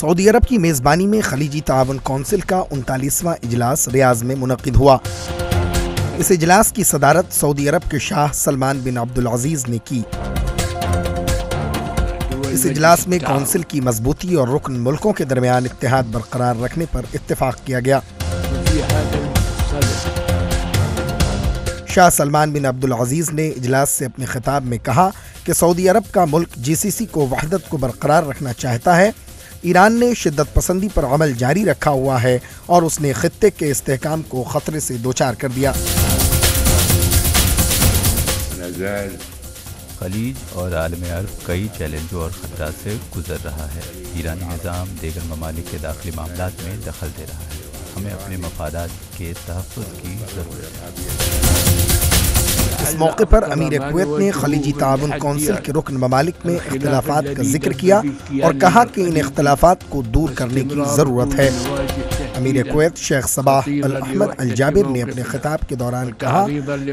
سعودی عرب کی میزبانی میں خلیجی تعاون کونسل کا 39واں اجلاس ریاض میں منعقد ہوا۔ اس اجلاس کی صدارت سعودی عرب کے شاہ سلمان بن عبدالعزیز نے کی۔ اس اجلاس میں کونسل کی مضبوطی اور رکن ملکوں کے درمیان اتحاد برقرار رکھنے پر اتفاق کیا گیا۔ شاہ سلمان بن عبدالعزیز نے اجلاس سے اپنے خطاب میں کہا کہ سعودی عرب کا ملک GCC کو وحدت کو برقرار رکھنا چاہتا ہے۔ ایران نے شدت پسندی پر عمل جاری رکھا ہوا ہے اور اس نے خطے کے استحکام کو خطرے سے دوچار کر دیا۔ خلیج اور عالم عرب کئی چیلنجوں اور خطرات سے گزر رہا ہے۔ ایرانی نظام دیگر ممالک کے داخلی معاملات میں دخل دے رہا ہے۔ ہمیں اپنے مفادات کے تحفظ کی ضرورت ہے۔ اس موقع پر امیر کویت نے خلیجی تعاون کونسل کے رکن ممالک میں اختلافات کا ذکر کیا اور کہا کہ ان اختلافات کو دور کرنے کی ضرورت ہے۔ امیر کویت شیخ صباح الاحمد الجابر نے اپنے خطاب کے دوران کہا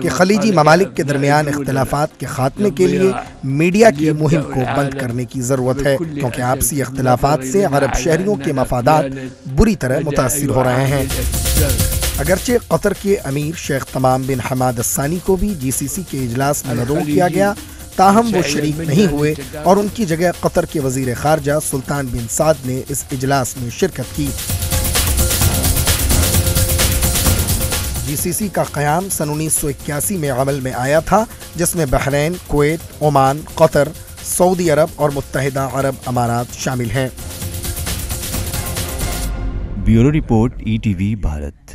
کہ خلیجی ممالک کے درمیان اختلافات کے خاتمے کے لیے میڈیا کی مہم کو بند کرنے کی ضرورت ہے، کیونکہ آپسی اختلافات سے عرب شہریوں کے مفادات بری طرح متاثر ہو رہے ہیں۔ اگرچہ قطر کے امیر شیخ تمام بن حماد الثانی کو بھی GCC کے اجلاس میں مدعو کیا گیا، تاہم وہ شریک نہیں ہوئے اور ان کی جگہ قطر کے وزیر خارجہ سلطان بن سعد نے اس اجلاس میں شرکت کی۔ GCC کا قیام سن 1981 میں عمل میں آیا تھا، جس میں بحرین، کویت، عمان، قطر، سعودی عرب اور متحدہ عرب امارات شامل ہیں۔ Bureau report ETV Bharat.